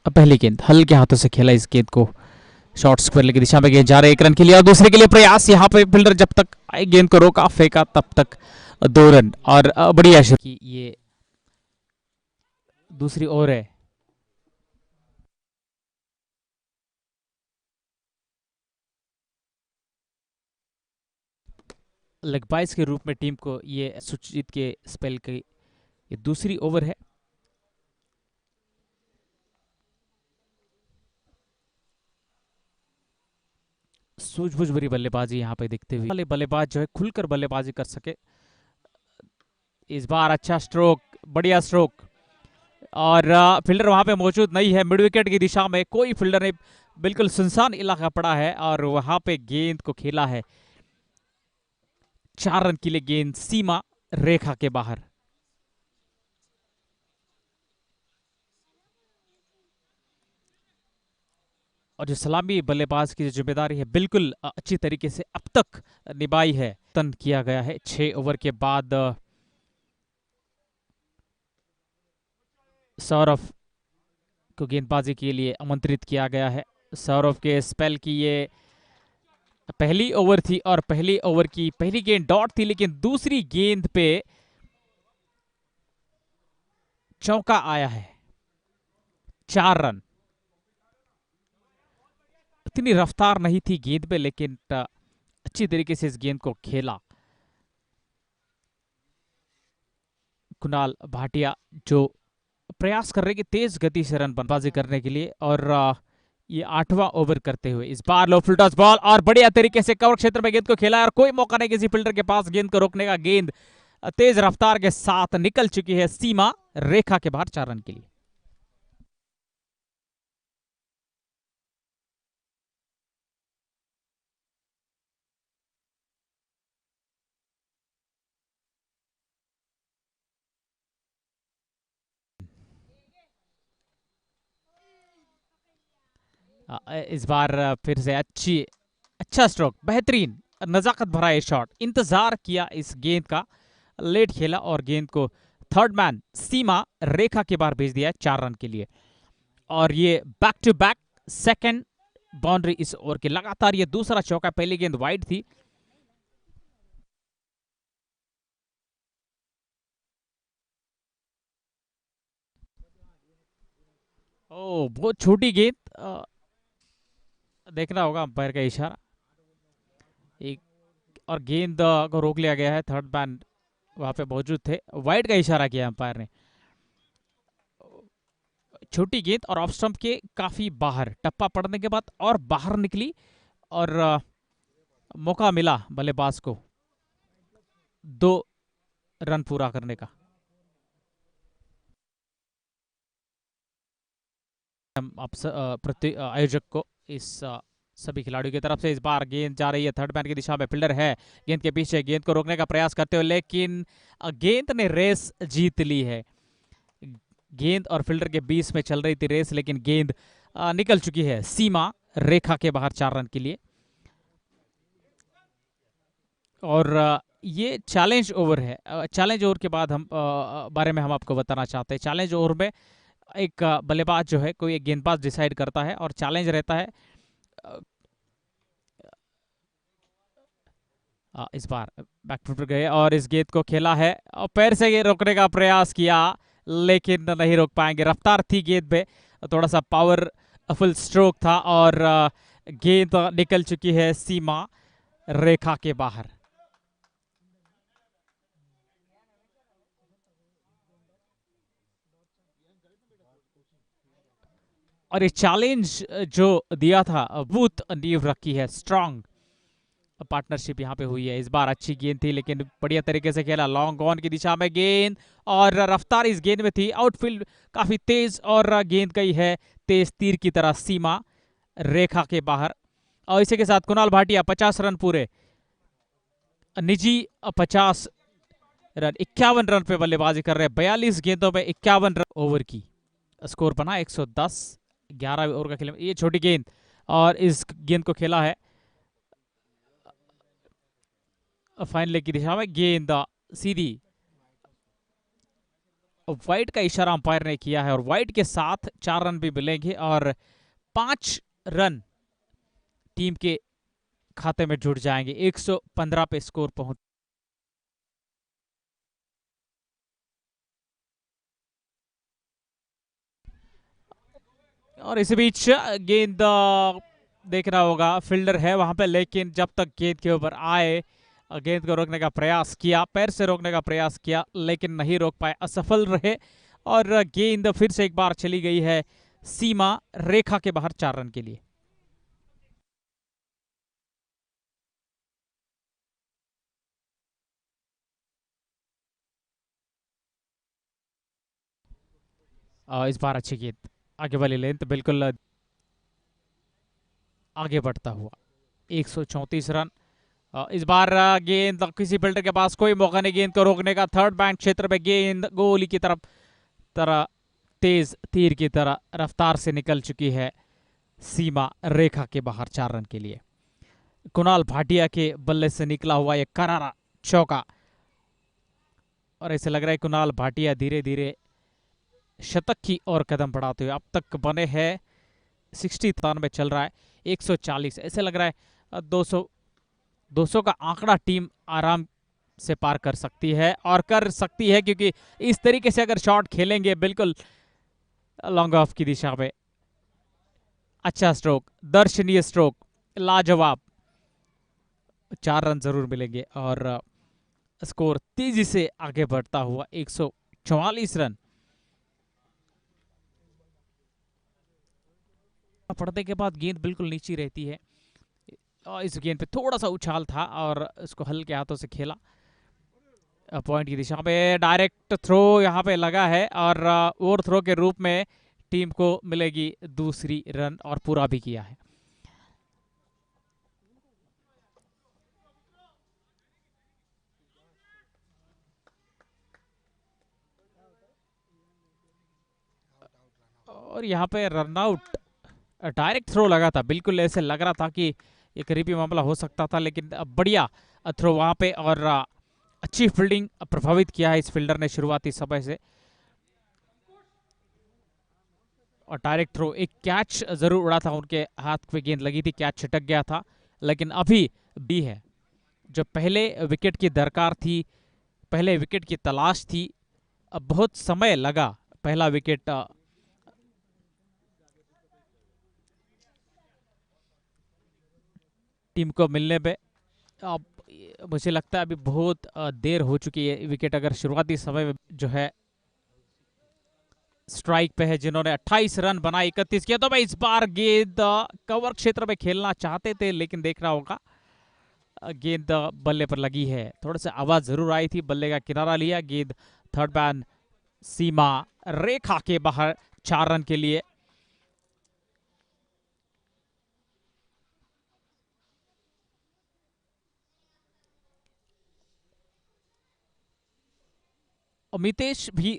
पहली गेंद हल्के हाथों से खेला इस गेंद को, शॉर्ट स्क्वायर की दिशा में गेंद जा रहे, एक रन के लिए और दूसरे के लिए प्रयास। यहाँ पे फील्डर जब तक गेंद को रोका फेंका तब तक 2 रन और बढ़िया कि ये दूसरी ओवर है। लेग बाइस के रूप में टीम को ये सुचित के स्पेल की ये दूसरी ओवर है। सूझबूझ भरी बल्लेबाजी यहाँ पे दिखते हुए वाले बल्लेबाज जो है खुलकर बल्लेबाजी कर सके। इस बार अच्छा स्ट्रोक, बढ़िया स्ट्रोक, और फील्डर वहां पे मौजूद नहीं है। मिड विकेट की दिशा में कोई फील्डर नहीं, बिल्कुल सुनसान इलाका पड़ा है और वहां पे गेंद को खेला है। 4 रन के लिए गेंद सीमा रेखा के बाहर। और जो सलामी बल्लेबाज की जिम्मेदारी है बिल्कुल अच्छी तरीके से अब तक निभाई है, तन किया गया है। 6 ओवर के बाद सौरभ को गेंदबाजी के लिए आमंत्रित किया गया है। सौरभ के स्पेल की ये पहली ओवर थी और पहली ओवर की पहली गेंद डॉट थी, लेकिन दूसरी गेंद पे चौका आया है। 4 रन। इतनी रफ्तार नहीं थी गेंद पे, लेकिन अच्छी तरीके से इस गेंद को खेला कुणाल भाटिया, जो प्रयास कर रहे कि तेज गति से रन बंदबाजी करने के लिए। और ये 8वां ओवर करते हुए इस बार लो फुल टॉस बॉल और बढ़िया तरीके से कवर क्षेत्र में गेंद को खेला है और कोई मौका नहीं किसी फील्डर के पास गेंद को रोकने का। गेंद तेज रफ्तार के साथ निकल चुकी है सीमा रेखा के बाहर 4 रन के लिए। इस बार फिर से अच्छा स्ट्रोक, बेहतरीन नजाकत भरा ये शॉट, इंतजार किया इस गेंद का, लेट खेला और गेंद को थर्ड मैन सीमा रेखा के बाहर भेज दिया 4 रन के लिए। और ये back to back second boundary इस ओवर के, लगातार ये दूसरा चौका। पहली गेंद वाइड थी। ओ बहुत छोटी गेंद, देखना होगा अंपायर का इशारा। एक और गेंद को रोक लिया गया है, थर्ड मैन वहां पे मौजूद थे, वाइड का इशारा किया अंपायर ने। छोटी गेंद और ऑफ स्टंप के काफी बाहर, टप्पा पड़ने के बाद और बाहर निकली और मौका मिला बल्लेबाज को 2 रन पूरा करने का। हम आयोजक को इस सभी खिलाड़ियों की तरफ से इस बार गेंद जा रही है थर्ड मैन की दिशा में, फील्डर है गेंद के पीछे, गेंद को रोकने का प्रयास करते हुए, लेकिन गेंद ने रेस जीत ली है। गेंद और फील्डर के बीच में चल रही थी रेस, लेकिन गेंद निकल चुकी है सीमा रेखा के बाहर 4 रन के लिए। और ये चैलेंज ओवर है। चैलेंज ओवर के बाद हम बारे में हम आपको बताना चाहते हैं। चैलेंज ओवर में एक बल्लेबाज जो है, कोई एक गेंदबाज डिसाइड करता है और चैलेंज रहता है। इस बार बैकफुट पर गए और इस गेंद को खेला है और पैर से ये रोकने का प्रयास किया, लेकिन नहीं रोक पाएंगे। रफ्तार थी गेंद पे, थोड़ा सा पावरफुल स्ट्रोक था और गेंद निकल चुकी है सीमा रेखा के बाहर। और ये चैलेंज जो दिया था, बहुत नींव रखी है, स्ट्रांग पार्टनरशिप यहाँ पे हुई है। इस बार अच्छी गेंद थी, लेकिन बढ़िया तरीके से खेला, लॉन्ग ऑन की दिशा में गेंद और रफ्तार इस गेंद में थी, आउटफील्ड काफी तेज और गेंद गई है तेज तीर की तरह सीमा रेखा के बाहर। और इसी के साथ कुणाल भाटिया 50 रन पूरे, निजी 50 रन, 51 रन पे बल्लेबाजी कर रहे हैं। 42 गेंदों में 51 रन ओवर की स्कोर बना 110। 11 ओवर का खेल, ये छोटी गेंद और इस गेंद को खेला है फाइन लेग की दिशा में, गेंद सीधी वाइड का इशारा अंपायर ने किया है और वाइड के साथ 4 रन भी मिलेंगे और 5 रन टीम के खाते में जुड़ जाएंगे। 115 पे स्कोर पहुंच। और इसी बीच गेंद देखना होगा, फील्डर है वहां पे, लेकिन जब तक गेंद के ऊपर आए गेंद को रोकने का प्रयास किया, पैर से रोकने का प्रयास किया, लेकिन नहीं रोक पाए, असफल रहे और गेंद फिर से एक बार चली गई है सीमा रेखा के बाहर 4 रन के लिए। इस बार अच्छी गेंद, आगे वाली लेंथ बिल्कुल आगे बढ़ता हुआ 134 रन। इस बार गेंद किसी फील्डर के पास कोई मौका नहीं गेंद को रोकने का। थर्ड बैंड क्षेत्र में गेंद गोली की तरह तेज तीर की तरह रफ्तार से निकल चुकी है सीमा रेखा के बाहर 4 रन के लिए। कुणाल भाटिया के बल्ले से निकला हुआ यह करारा चौका और ऐसे लग रहा है कुणाल भाटिया धीरे धीरे शतक की ओर कदम बढ़ाते हुए, अब तक बने हैं 60 में चल रहा है 140, ऐसे लग रहा है 200 का आंकड़ा टीम आराम से पार कर सकती है और कर सकती है, क्योंकि इस तरीके से अगर शॉट खेलेंगे बिल्कुल लॉन्ग ऑफ की दिशा में। अच्छा स्ट्रोक, दर्शनीय स्ट्रोक, लाजवाब। 4 रन जरूर मिलेंगे और स्कोर तेजी से आगे बढ़ता हुआ 144 रन। पड़ने के बाद गेंद बिल्कुल नीचे रहती है और इस गेंद पे थोड़ा सा उछाल था और इसको हल्के हाथों से खेला पॉइंट की दिशा में। डायरेक्ट थ्रो यहाँ पे लगा है और ओवर थ्रो के रूप में टीम को मिलेगी दूसरी रन और पूरा भी किया है। और यहाँ पे रनआउट, डायरेक्ट थ्रो लगा था, बिल्कुल ऐसे लग रहा था कि एक करीबी मामला हो सकता था, लेकिन बढ़िया थ्रो वहां पे और अच्छी फील्डिंग प्रभावित किया है इस फील्डर ने शुरुआती समय से। और डायरेक्ट थ्रो, एक कैच जरूर उड़ा था, उनके हाथ पे गेंद लगी थी, कैच छिटक गया था, लेकिन अभी भी है जो पहले विकेट की दरकार थी, पहले विकेट की तलाश थी, अब बहुत समय लगा पहला विकेट टीम को मिलने पे। अब मुझे लगता है अभी बहुत देर हो चुकी है, विकेट अगर शुरुआती समय में जो है स्ट्राइक पे है, जिन्होंने 28 रन बनाए 31 किया, तो भाई इस बार गेंद कवर क्षेत्र में खेलना चाहते थे, लेकिन देखना होगा गेंद बल्ले पर लगी है, थोड़ा सा आवाज जरूर आई थी, बल्ले का किनारा लिया, गेंद थर्ड बैन सीमा रेखा के बाहर 4 रन के लिए। मितेश भी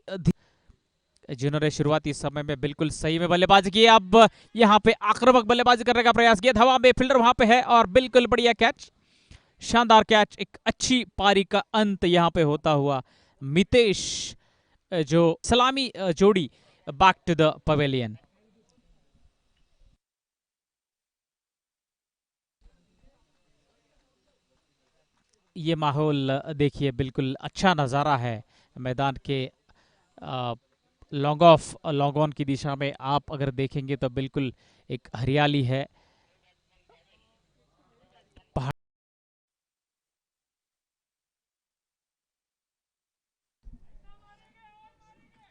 जिन्होंने शुरुआती समय में बिल्कुल सही में बल्लेबाजी की, अब यहां पे आक्रामक बल्लेबाजी करने का प्रयास किया, हवा में फील्डर वहां पे है और बिल्कुल बढ़िया कैच, शानदार कैच, एक अच्छी पारी का अंत यहां पे होता हुआ। मितेश जो सलामी जोड़ी बैक टू द पवेलियन। ये माहौल देखिए, बिल्कुल अच्छा नज़ारा है मैदान के लॉन्ग ऑफ लॉन्ग ऑन की दिशा में। आप अगर देखेंगे तो बिल्कुल एक हरियाली है, पहाड़,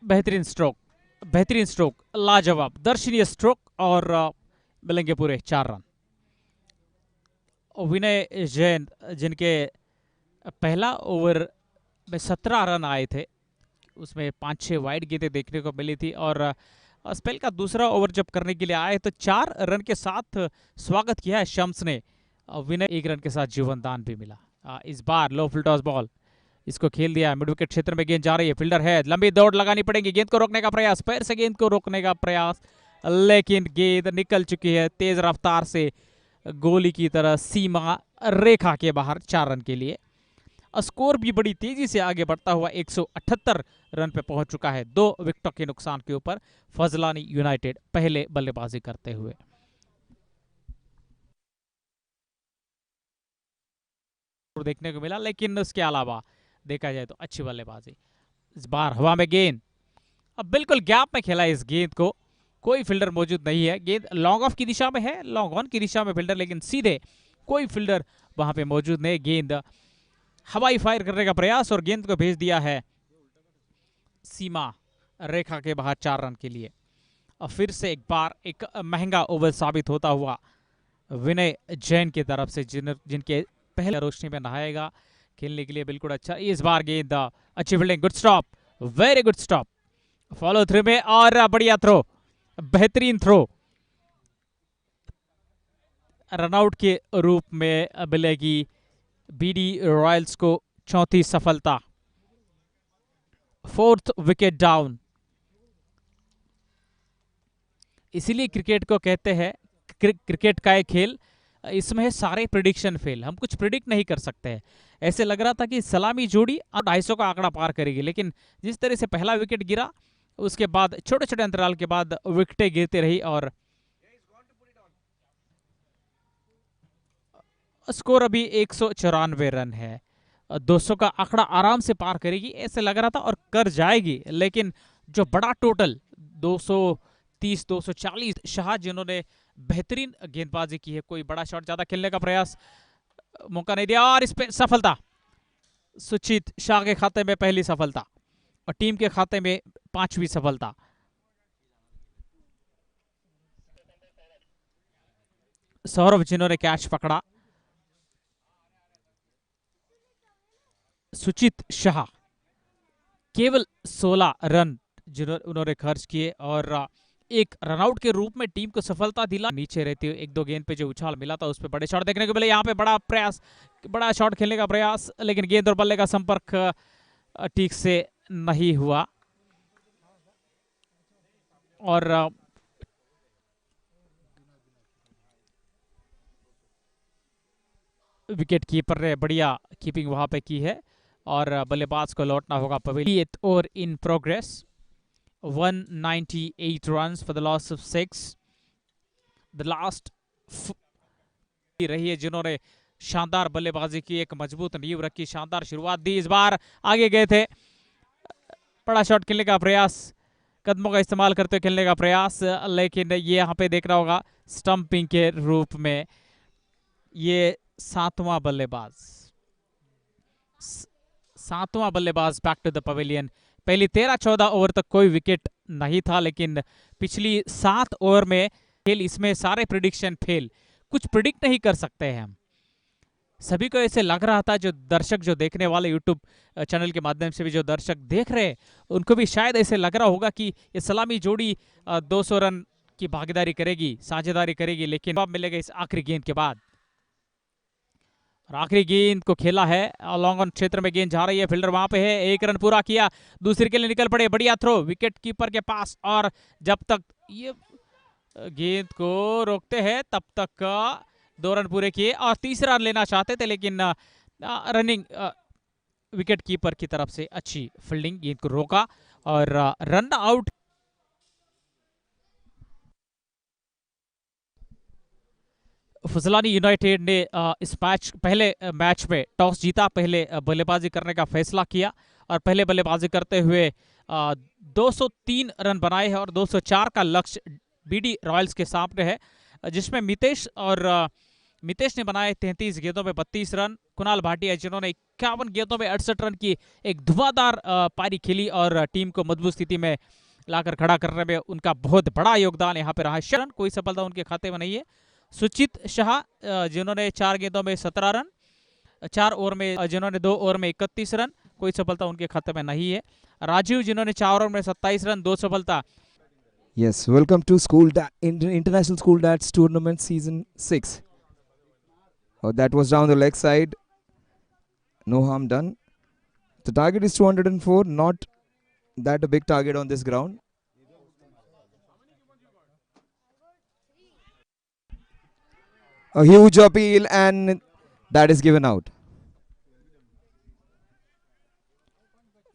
बेहतरीन स्ट्रोक, बेहतरीन स्ट्रोक, लाजवाब दर्शनीय स्ट्रोक और मिलेंगे पूरे 4 रन। विनय जैन, जिनके पहला ओवर में 17 रन आए थे, उसमें 5-6 वाइड गेंदें देखने को मिली थी और स्पेल का दूसरा ओवर जब करने के लिए आए तो 4 रन के साथ स्वागत किया है शम्स ने। विनय 1 रन के साथ जीवन दान भी मिला। इस बार लो फुल टॉस बॉल, इसको खेल दिया, मिड विकेट क्षेत्र में गेंद जा रही है, फील्डर है, लंबी दौड़ लगानी पड़ेगी, गेंद को रोकने का प्रयास, पैर से गेंद को रोकने का प्रयास, लेकिन गेंद निकल चुकी है तेज रफ्तार से गोली की तरह सीमा रेखा के बाहर 4 रन के लिए। स्कोर भी बड़ी तेजी से आगे बढ़ता हुआ 178 रन पे पहुंच चुका है 2 विकेटों के नुकसान के ऊपर फजलानी यूनाइटेड पहले बल्लेबाजी करते हुए। देखने को मिला, लेकिन उसके अलावा देखा जाए तो अच्छी बल्लेबाजी। इस बार हवा में गेंद, अब बिल्कुल गैप में खेला इस गेंद को, कोई फील्डर मौजूद नहीं है। गेंद लॉन्ग ऑफ की दिशा में है, लॉन्ग ऑन की दिशा में फील्डर, लेकिन सीधे कोई फील्डर वहां पे मौजूद नहीं। गेंद हवाई फायर करने का प्रयास और गेंद को भेज दिया है सीमा रेखा के बाहर 4 रन के लिए। और फिर से एक बार एक महंगा ओवर साबित होता हुआ विनय जैन की तरफ से, जिनके पहले रोशनी में नहाएगा खेलने के लिए बिल्कुल अच्छा। इस बार गेंद अच्छी fielding, good stop, very good stop, follow through में और बढ़िया थ्रो, बेहतरीन थ्रो, रनआउट के रूप में मिलेगी बीडी रॉयल्स को चौथी सफलता। 4th wicket down. इसीलिए क्रिकेट को कहते हैं क्रिकेट का एक खेल, इसमें है सारे प्रिडिक्शन फेल, हम कुछ प्रिडिक्ट नहीं कर सकते हैं। ऐसे लग रहा था कि सलामी जोड़ी 250 का आंकड़ा पार करेगी, लेकिन जिस तरह से पहला विकेट गिरा उसके बाद छोटे छोटे अंतराल के बाद विकेटें गिरती रही और स्कोर अभी 194 रन है। 200 का आंकड़ा आराम से पार करेगी ऐसे लग रहा था और कर जाएगी, लेकिन जो बड़ा टोटल 230 240, शाह जिन्होंने बेहतरीन गेंदबाजी की है, कोई बड़ा शॉट ज्यादा खेलने का प्रयास मौका नहीं दिया और इस पे सफलता। सुचित शाह के खाते में पहली सफलता और टीम के खाते में 5वीं सफलता। सौरभ जिन्होंने कैच पकड़ा, सुचित शाह केवल 16 रन जिन्होंने उन्होंने खर्च किए और एक रनआउट के रूप में टीम को सफलता दिला। नीचे रहते हुए 1-2 गेंद पे जो उछाल मिला था उस पे बड़े शॉट देखने को मिले। यहाँ पे बड़ा प्रयास, बड़ा शॉट खेलने का प्रयास, लेकिन गेंद और बल्ले का संपर्क ठीक से नहीं हुआ और विकेट कीपर ने बढ़िया कीपिंग वहां पे की है और बल्लेबाज को लौटना होगा पवेलियन। और in progress 198 runs for the loss of 6. The last रही है जिन्होंने शानदार बल्लेबाजी की, एक मजबूत नींव रखी, शानदार शुरुआत दी। इस बार आगे गए थे, बड़ा शॉट खेलने का प्रयास, कदमों का इस्तेमाल करते हुए खेलने का प्रयास, लेकिन ये यहाँ पे देखना होगा स्टंपिंग के रूप में। ये 7वां बल्लेबाज बैक टू द पवेलियन। पहली 13-14 ओवर तक कोई विकेट नहीं था, लेकिन पिछली 7 ओवर में खेल, इसमें सारे प्रिडिक्शन फेल, कुछ प्रिडिक्ट नहीं कर सकते हैं हम। सभी को ऐसे लग रहा था, जो दर्शक, जो देखने वाले यूट्यूब चैनल के माध्यम से भी जो दर्शक देख रहे हैं, उनको भी शायद ऐसे लग रहा होगा कि ये सलामी जोड़ी 200 रन की भागीदारी करेगी, साझेदारी करेगी, लेकिन जवाब मिलेगा इस आखिरी गेंद के बाद। और आखिरी गेंद को खेला है, लॉन्ग ऑन क्षेत्र में गेंद जा रही है, फील्डर वहां पे है, 1 रन पूरा किया, दूसरे के लिए निकल पड़े, बढ़िया थ्रो विकेट कीपर के पास, और जब तक ये गेंद को रोकते हैं तब तक 2 रन पूरे किए और तीसरा रन लेना चाहते थे, लेकिन रनिंग विकेट कीपर की तरफ से अच्छी फील्डिंग, गेंद को रोका और रन आउट। फजलानी यूनाइटेड ने इस पहले मैच में टॉस जीता, पहले बल्लेबाजी करने का फैसला किया और पहले बल्लेबाजी करते हुए 203 रन बनाए हैं और 204 का लक्ष्य बीडी रॉयल्स के सामने है, जिसमें मितेश ने बनाए 33 गेंदों में 32 रन। कुणाल भाटिया जिन्होंने 51 गेंदों में 68 रन की एक धुआंधार पारी खेली और टीम को मजबूत स्थिति में लाकर खड़ा करने में उनका बहुत बड़ा योगदान यहाँ पे रहा है। रन कोई सफलता उनके खाते में नहीं है। सुचित शाह जिन्होंने 4 गेंदों में 17 रन, 4 ओवर में, जिन्होंने 2 ओवर में 31 रन, कोई सफलता उनके खाते में नहीं है। राजीव जिन्होंने 4 ओवर में 27 रन, 2 सफलता। Yes, welcome to International School Darts Tournament Season 6. Oh, that was down the leg side. No harm done. The target is 204, not that a big target on this ground. A huge appeal and that is given out.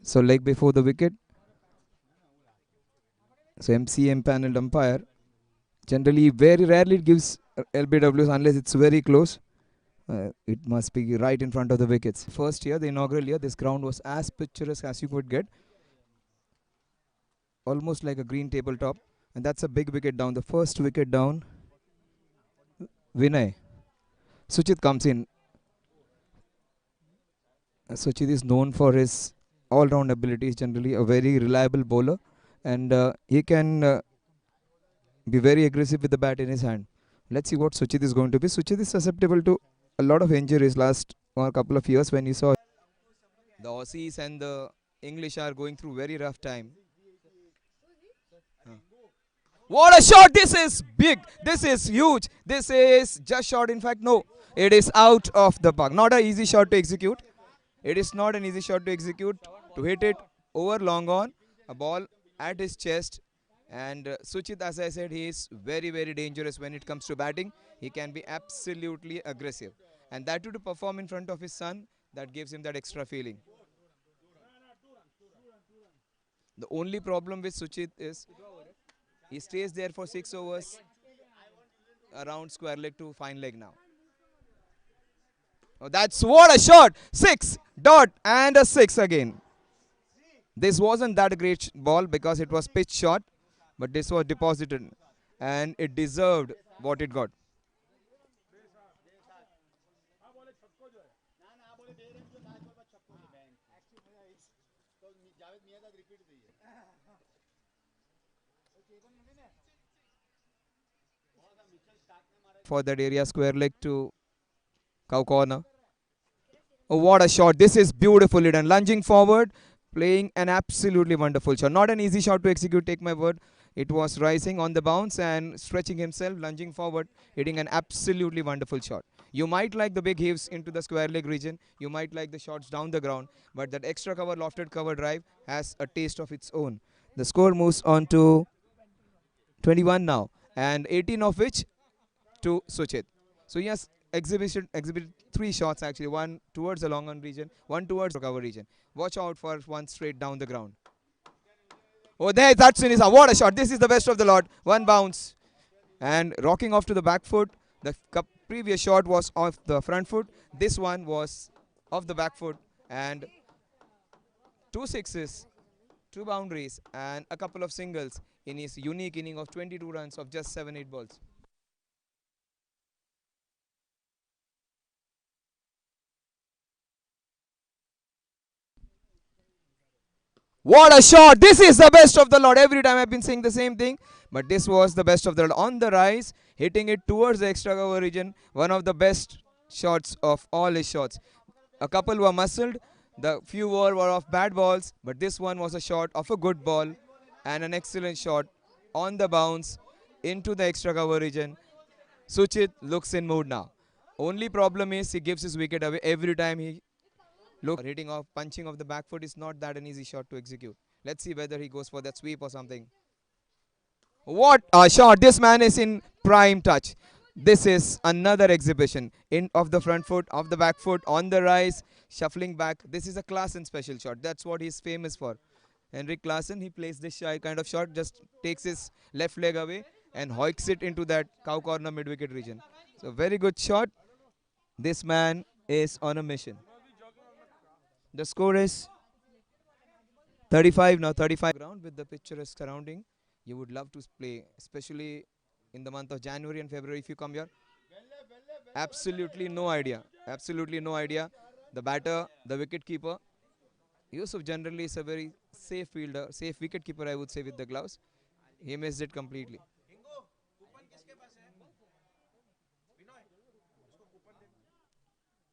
So leg before the wicket. So MC empaneled umpire. Generally, very rarely it gives LBWs unless it's very close. It must be right in front of the wickets. First year, the inaugural year, this ground was as picturesque as you could get. Almost like a green tabletop. And that's a big wicket down. The first wicket down. Vinay. Suchit comes in. Suchit is known for his all-round abilities, generally a very reliable bowler. And he can be very aggressive with the bat in his hand. Let's see what Suchit is going to be. Suchit is susceptible to a lot of injuries last couple of years when you saw the Aussies and the English are going through very rough time. What a shot! This is big. This is huge. This is just shot. In fact, no. It is out of the park. Not an easy shot to execute. It is not an easy shot to execute. To hit it over long on. A ball at his chest. And Suchit, as I said, he is very, very dangerous when it comes to batting. He can be absolutely aggressive. And that too to perform in front of his son, that gives him that extra feeling. The only problem with Suchit is he stays there for 6 overs around square leg to fine leg now. Oh, that's what a shot! 6 dot and a 6 again. This wasn't that a great ball because it was pitch shot, but this was deposited and it deserved what it got. For that area, square leg to cow corner. Oh, what a shot! This is beautifully done. Lunging forward, playing an absolutely wonderful shot. Not an easy shot to execute, take my word. It was rising on the bounce and stretching himself, lunging forward, hitting an absolutely wonderful shot. You might like the big heaves into the square leg region. You might like the shots down the ground. But that extra cover, lofted cover drive has a taste of its own. The score moves on to 21 now. And 18 of which to Suchit. So yes, exhibited 3 shots actually. One towards the long on region, one towards the cover region. Watch out for one straight down the ground. Oh, there, that's Sinisa. What a shot. This is the best of the lot. One bounce. And rocking off to the back foot. The previous shot was off the front foot. This one was off the back foot. And 2 sixes, 2 boundaries, and a couple of singles in his unique inning of 22 runs of just 7-8 balls. What a shot! This is the best of the lot. Every time I've been saying the same thing, but this was the best of the lot. On the rise, hitting it towards the extra cover region. One of the best shots of all his shots. A couple were muscled, the few were of bad balls, but this one was a shot of a good ball and an excellent shot on the bounce into the extra cover region. Suchit looks in mood now. Only problem is he gives his wicket away every time he look, hitting off, punching off the back foot is not that an easy shot to execute. Let's see whether he goes for that sweep or something. What a shot! This man is in prime touch. This is another exhibition in of the front foot, of the back foot, on the rise, shuffling back. This is a Klaasen special shot. That's what he's famous for. Henrik Klaasen, he plays this kind of shot, just takes his left leg away and hoiks it into that cow corner mid-wicket region. So very good shot. This man is on a mission. The score is 35 now, 35 ground with the picturesque surrounding. You would love to play, especially in the month of January and February if you come here. Absolutely no idea. Absolutely no idea. The batter, the wicket keeper. Yusuf generally is a very safe fielder, safe wicket keeper I would say with the gloves. He missed it completely.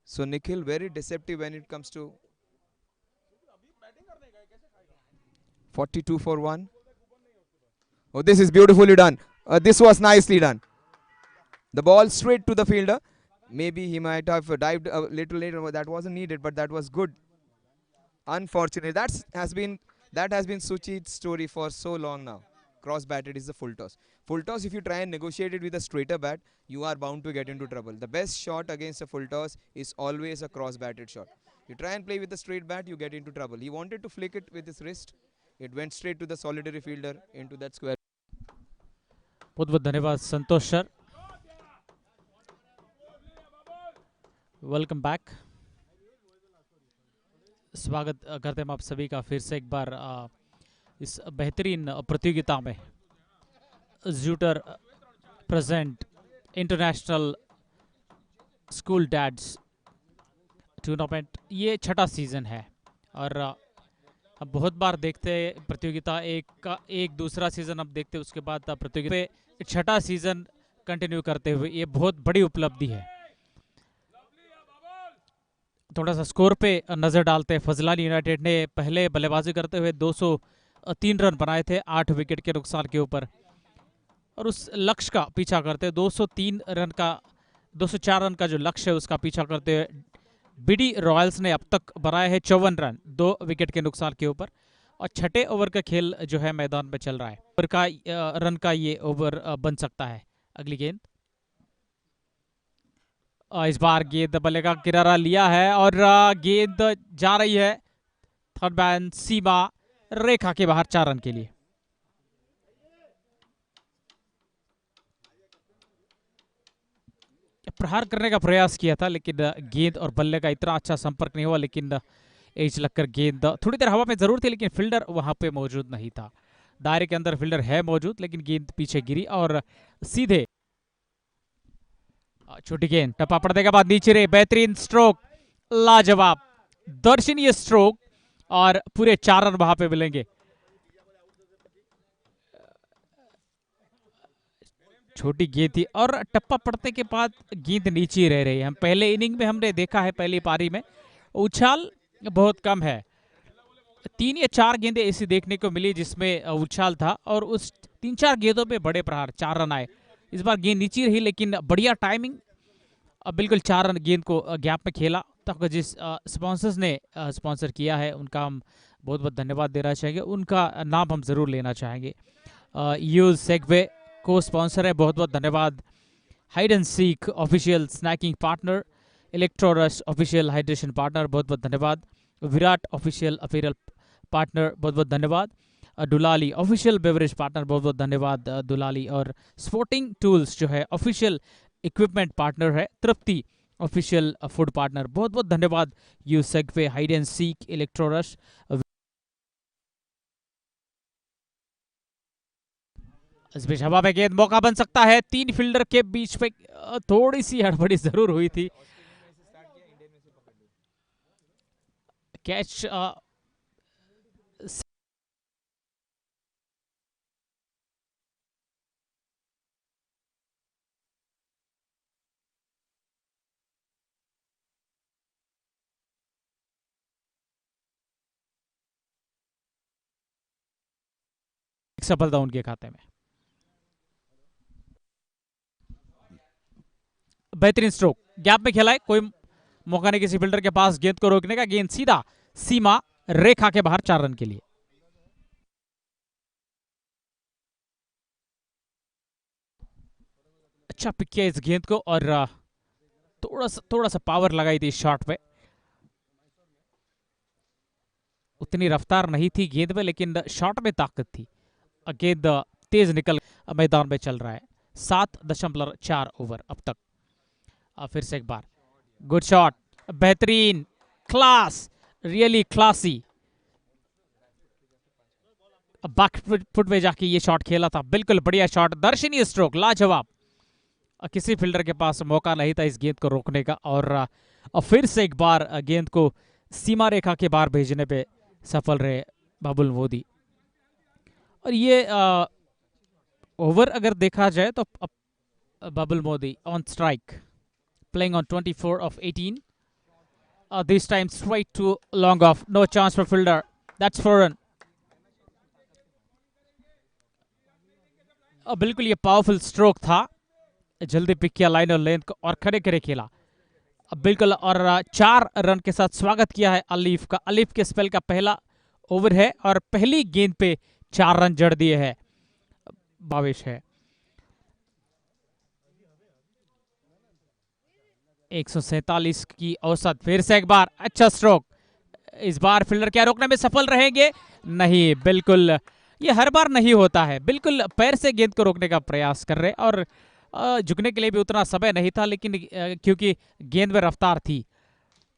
So Nikhil very deceptive when it comes to 42 for 1. Oh, this is beautifully done. This was nicely done. The ball straight to the fielder. Maybe he might have dived a little later. That wasn't needed, but that was good. Unfortunately, that has been Suchit's story for so long now. Cross batted is the full toss. Full toss, if you try and negotiate it with a straighter bat, you are bound to get into trouble. The best shot against a full toss is always a cross batted shot. You try and play with a straight bat, you get into trouble. He wanted to flick it with his wrist. It went straight to the solitary fielder into that square. बहुत बहुत धन्यवाद संतोष sir. Welcome back. स्वागत करते हैं आप सभी का फिर से एक बार इस बेहतरीन प्रतियोगिता में. जूटर present international school dads tournament. ये छठा सीजन है और अब बहुत बार देखते हैं प्रतियोगिता एक दूसरा सीजन अब देखते हैं, उसके बाद प्रतियोगिता पे छठा सीजन कंटिन्यू करते हुए ये बहुत बड़ी उपलब्धि है. थोड़ा सा स्कोर पे नजर डालते हैं. फजलान यूनाइटेड ने पहले बल्लेबाजी करते हुए 203 रन बनाए थे 8 विकेट के नुकसान के ऊपर, और उस लक्ष्य का पीछा करते 204 रन का जो लक्ष्य है उसका पीछा करते हुए बीडी रॉयल्स ने अब तक बनाए हैं 54 रन 2 विकेट के नुकसान के ऊपर. और छठे ओवर का खेल जो है मैदान में चल रहा है. ओवर का रन का ये ओवर बन सकता है. अगली गेंद, इस बार गेंद बल्ले का किनारा लिया है और गेंद जा रही है थर्ड मैन सीमा रेखा के बाहर 4 रन के लिए. प्रहार करने का प्रयास किया था लेकिन गेंद और बल्ले का इतना अच्छा संपर्क नहीं हुआ, लेकिन एज लगकर गेंद थोड़ी देर हवा में जरूर थी लेकिन फील्डर वहां पे मौजूद नहीं था. दायरे के अंदर फील्डर है मौजूद लेकिन गेंद पीछे गिरी और सीधे छोटी गेंद टप्पा पड़ने के बाद नीचे रहे. बेहतरीन स्ट्रोक, लाजवाब दर्शनीय स्ट्रोक और पूरे 4 रन वहां पे मिलेंगे. छोटी गेंद थी और टप्पा पड़ने के बाद गेंद नीचे रह रही है. हम पहले इनिंग में हमने देखा है, पहली पारी में उछाल बहुत कम है. 3 या 4 गेंदें ऐसी देखने को मिली जिसमें उछाल था और उस 3-4 गेंदों पे बड़े प्रहार 4 रन आए. इस बार गेंद नीचे रही लेकिन बढ़िया टाइमिंग, बिल्कुल 4 रन गेंद को गैप में खेला. तक जिस स्पॉन्सर्स ने स्पॉन्सर किया है उनका हम बहुत बहुत धन्यवाद देना चाहेंगे. उनका नाम हम जरूर लेना चाहेंगे. यूज सेगवे को स्पॉन्सर है, बहुत बहुत धन्यवाद. Hide and seek official snacking partner, इलेक्ट्रोरस ऑफिशियल हाइड्रेशन पार्टनर, बहुत बहुत धन्यवाद. विराट ऑफिशियल अपीरल पार्टनर, बहुत बहुत धन्यवाद. दुलाली ऑफिशियल बेवरेज पार्टनर, बहुत बहुत धन्यवाद दुलाली. और स्पोर्टिंग टूल्स जो है ऑफिशियल इक्विपमेंट पार्टनर है. तृप्ति ऑफिशियल फूड पार्टनर, बहुत बहुत धन्यवाद. यू सेगवे, हाइड एंड सीक, इलेक्ट्रोरस. इस बीच हवा में गेंद, मौका बन सकता है. 3 फील्डर के बीच में थोड़ी सी हड़बड़ी जरूर हुई थी. कैच सफलता उनके खाते में. बेहतरीन स्ट्रोक, गैप में खेला है, कोई मौका नहीं किसी फील्डर के पास गेंद को रोकने का. गेंद सीधा सीमा रेखा के बाहर 4 रन के लिए. अच्छा पिक किया इस गेंद को और थोड़ा सा पावर लगाई थी इस शॉट पे. उतनी रफ्तार नहीं थी गेंद में लेकिन शॉट में ताकत थी. गेंद तेज निकल मैदान में चल रहा है. 7.4 ओवर अब तक. फिर से एक बार गुड शॉट, बेहतरीन, class, really classy. Back foot में जाके ये शॉट खेला था, बिल्कुल बढ़िया शॉट, दर्शनीय स्ट्रोक, लाजवाब. किसी फील्डर के पास मौका नहीं था इस गेंद को रोकने का और फिर से एक बार गेंद को सीमा रेखा के बाहर भेजने पे सफल रहे बाबुल मोदी. और ये ओवर अगर देखा जाए तो Babul Modi on strike, playing on 24 of 18. This time straight to long off. No chance for fielder. That's 4 run. बिल्कुल ये पावरफुल स्ट्रोक था. जल्दी पिक किया लाइन और लेंथ को और खड़े खड़े खेला बिल्कुल. और 4 रन के साथ स्वागत किया है अलीफ का. अलीफ के स्पेल का पहला ओवर है और पहली गेंद पे 4 रन जड़ दिए है. भावेश है 147 की औसत। फिर से एक बार अच्छा स्ट्रोक। इस बार फील्डर क्या रोकने में सफल रहेंगे? नहीं, बिल्कुल ये हर बार नहीं होता है। बिल्कुल पैर से गेंद को रोकने का प्रयास कर रहे, और झुकने के लिए भी उतना समय नहीं था, लेकिन क्योंकि गेंद में रफ्तार थी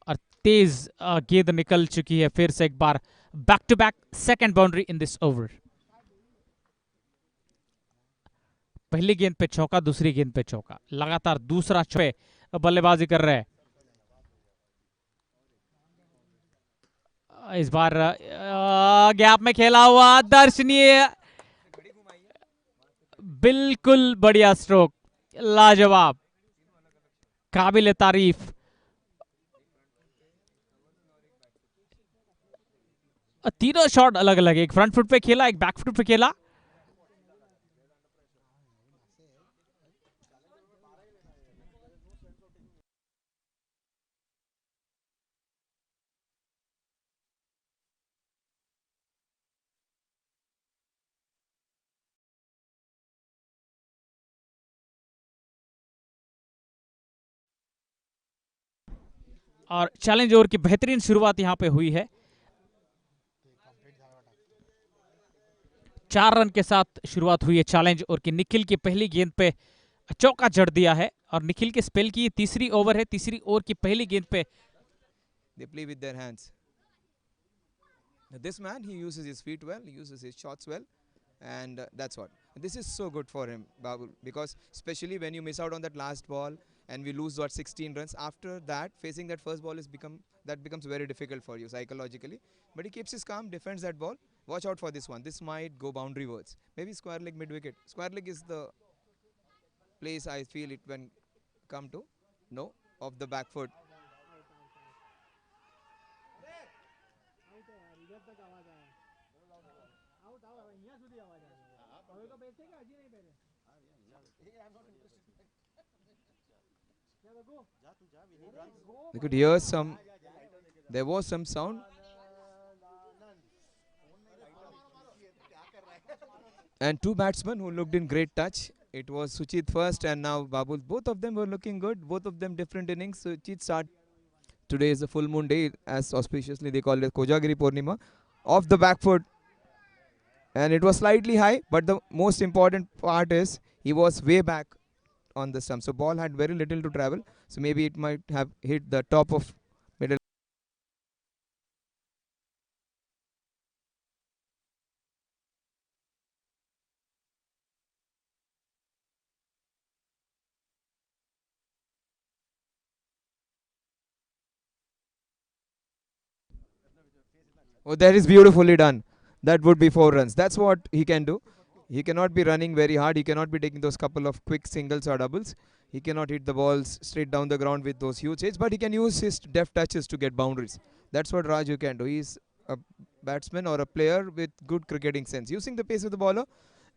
और तेज गेंद निकल चुकी है। फिर से एक बार back to back second boundary in this over. पहली गेंद पे चौका, दूसरी गेंद पे चौका, लगातार दूसरा चौके बल्लेबाजी कर रहे हैं। इस बार गैप में खेला हुआ दर्शनीय, बिल्कुल बढ़िया स्ट्रोक, लाजवाब, काबिल तारीफ। तीनों शॉट अलग अलग, एक फ्रंट फुट पे खेला, एक बैक फुट पे खेला। और चैलेंज ओवर की बेहतरीन शुरुआत यहां पे हुई है। 4 रन के साथ शुरुआत हुई है चैलेंज ओवर की। निखिल की पहली गेंद पे चौका जड़ दिया है, और निखिल के स्पेल की तीसरी ओवर है। तीसरी ओवर की पहली गेंद पे They play with their hands. This man, he uses his feet well, he uses his shots well, and that's what. This is so good for him, Babul, because especially when you miss out on that last ball and we lose what 16 runs. After that, facing that first ball becomes very difficult for you psychologically. But he keeps his calm, defends that ball. Watch out for this one. This might go boundary wards. Maybe square leg mid wicket. Square leg is the place I feel it when come to. No, off the back foot. You could hear some. There was some sound. And two batsmen who looked in great touch. It was Suchit first and now Babul. Both of them were looking good. Both of them different innings. Suchit start. Today is a full moon day, as auspiciously they call it Kojagiri Purnima. Off the back foot. And it was slightly high, but the most important part is he was way back on the stump. So ball had very little to travel. So maybe it might have hit the top of middle. Oh, that is beautifully done. That would be 4 runs. That's what he can do. He cannot be running very hard. He cannot be taking those couple of quick singles or doubles. He cannot hit the balls straight down the ground with those huge hits, but he can use his deft touches to get boundaries. That's what Raju can do. He's a batsman or a player with good cricketing sense, using the pace of the bowler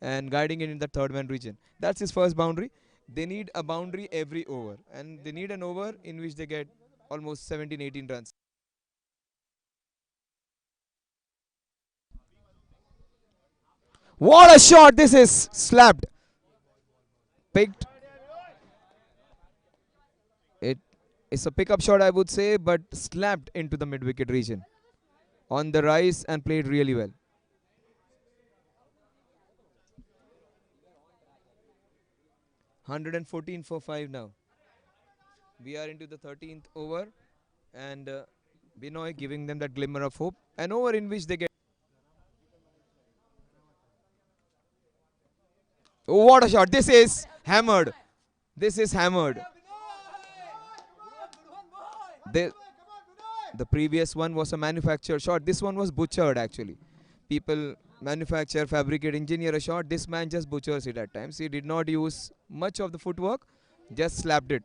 and guiding it in the third man region. That's his first boundary. They need a boundary every over, and they need an over in which they get almost 17-18 runs. What a shot! This is slapped. Picked. It is a pickup shot, I would say, but slapped into the mid wicket region. On the rise and played really well. (114 for 5 now. We are into the 13th over, and Binoy giving them that glimmer of hope. An over in which they get. Oh, what a shot! This is hammered. This is hammered. The previous one was a manufactured shot. This one was butchered actually. People manufacture, fabricate, engineer a shot. This man just butchers it at times. He did not use much of the footwork, just slapped it.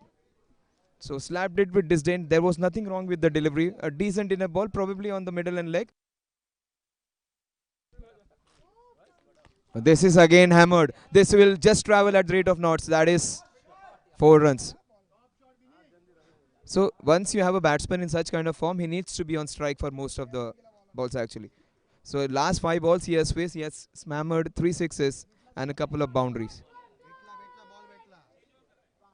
So slapped it with disdain. There was nothing wrong with the delivery. A decent inner ball, probably on the middle and leg. This is again hammered. This will just travel at the rate of knots. That is 4 runs. So once you have a batsman in such kind of form, he needs to be on strike for most of the balls actually. So last 5 balls he has faced, he has hammered 3 sixes and a couple of boundaries.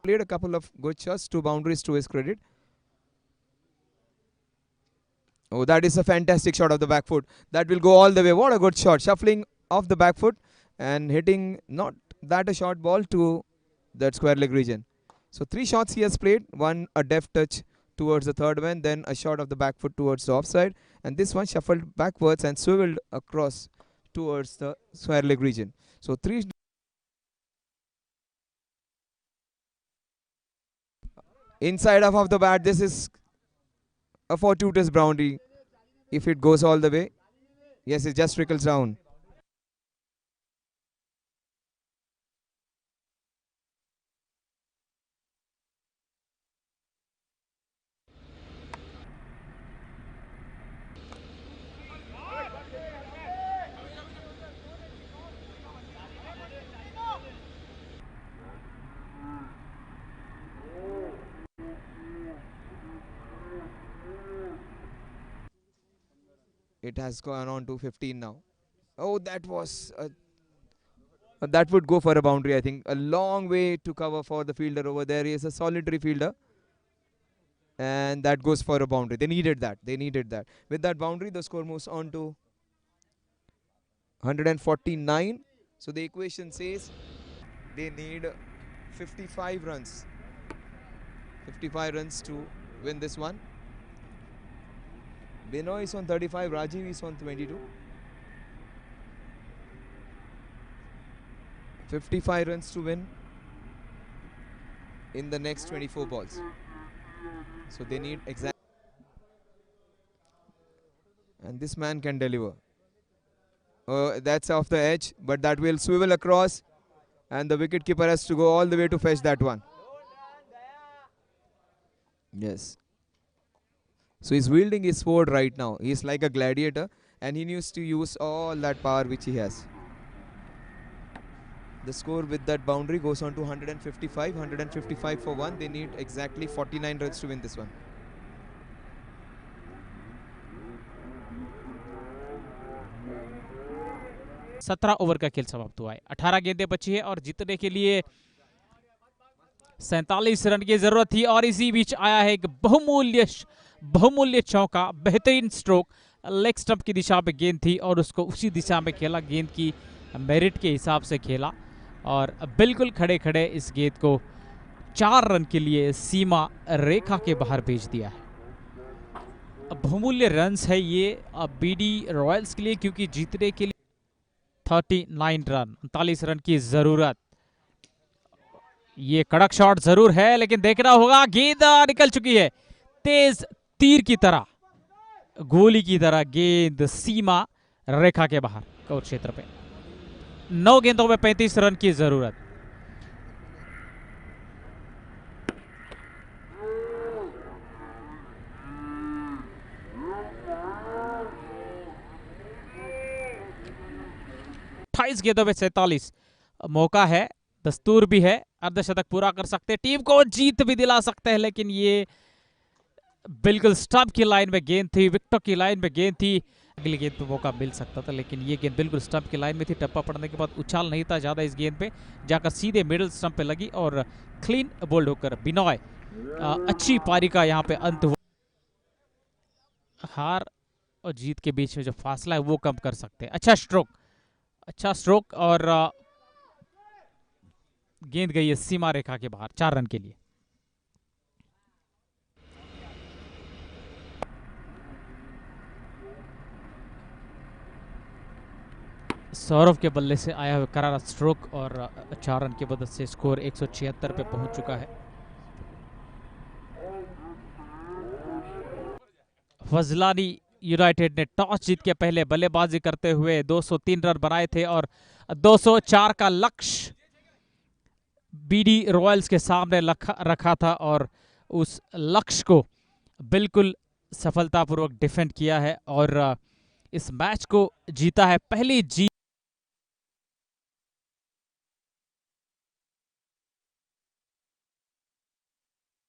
played a couple of good shots, 2 boundaries to his credit. Oh, that is a fantastic shot of the back foot. That will go all the way. What a good shot. Shuffling off the back foot and hitting not that a short ball to that square leg region. So 3 shots he has played. One a deft touch towards the third man, then a shot of the back foot towards the offside, and this one shuffled backwards and swiveled across towards the square leg region. So 3 inside half of the bat. This is a fortuitous boundary if it goes all the way. Yes, it just trickles down. It has gone on to 15 now. Oh, that was that would go for a boundary, I think. A long way to cover for the fielder over there. He is a solitary fielder. And that goes for a boundary. They needed that. They needed that. With that boundary, the score moves on to 149. So the equation says they need 55 runs. 55 runs to win this one. Binoy is on 35, Rajiv is on 22. 55 runs to win in the next 24 balls. So they need exact. And this man can deliver. That's off the edge, but that will swivel across. And the wicketkeeper has to go all the way to fetch that one. Yes. So he's wielding his sword right now. He's like a gladiator and he needs to use all that power which he has. The score with that boundary goes on to 155. 155 for 1. They need exactly 49 runs to win this one. सत्रह over का खेल समाप्त हुआ है। 18 गेंदें बची है और जीतने के लिए 47 रन की जरूरत थी और इसी बीच आया है एक बहुमूल्य चौका। बेहतरीन स्ट्रोक, लेग स्टंप की दिशा में गेंद थी और उसको उसी दिशा में खेला, गेंद की मेरिट के हिसाब से खेला और बिल्कुल खड़े खड़े इस गेंद को 4 रन के लिए सीमा रेखा के बाहर भेज दिया है। बहुमूल्य रन्स है ये बीडी रॉयल्स के लिए, क्योंकि जीतने के लिए 39 रन, 39 रन की जरूरत। ये कड़क शॉट जरूर है लेकिन देखना होगा, गेंद निकल चुकी है तेज तीर की तरह, गोली की तरह गेंद सीमा रेखा के बाहर कोर्ट क्षेत्र पे। 9 गेंदों में 35 रन की जरूरत। गेंदों में 47। मौका है, दस्तूर भी है, अर्धशतक पूरा कर सकते, टीम को जीत भी दिला सकते हैं, लेकिन ये बिल्कुल स्टंप की लाइन में गेंद थी, विकेटों की लाइन में गेंद थी। अगली गेंद पे मौका मिल सकता था लेकिन ये गेंद बिल्कुल स्टंप की लाइन में थी। टप्पा पड़ने के बाद उछाल नहीं था ज्यादा इस गेंद पे, जाकर सीधे मिडिल स्टंप पे लगी और क्लीन बोल्ड होकर बिनॉय अच्छी पारी का यहाँ पे अंत हुआ। हार और जीत के बीच में जो फासला है वो कम कर सकते हैं। अच्छा स्ट्रोक और गेंद गई है सीमा रेखा के बाहर 4 रन के लिए। सौरभ के बल्ले से आया हुआ करारा स्ट्रोक और 4 रन की मदद से स्कोर 176 पे पहुंच चुका है। फजलानी यूनाइटेड ने टॉस जीत के पहले बल्लेबाजी करते हुए 203 रन बनाए थे और 204 का लक्ष्य बीडी रॉयल्स के सामने रखा था और उस लक्ष्य को बिल्कुल सफलतापूर्वक डिफेंड किया है और इस मैच को जीता है। पहली जीत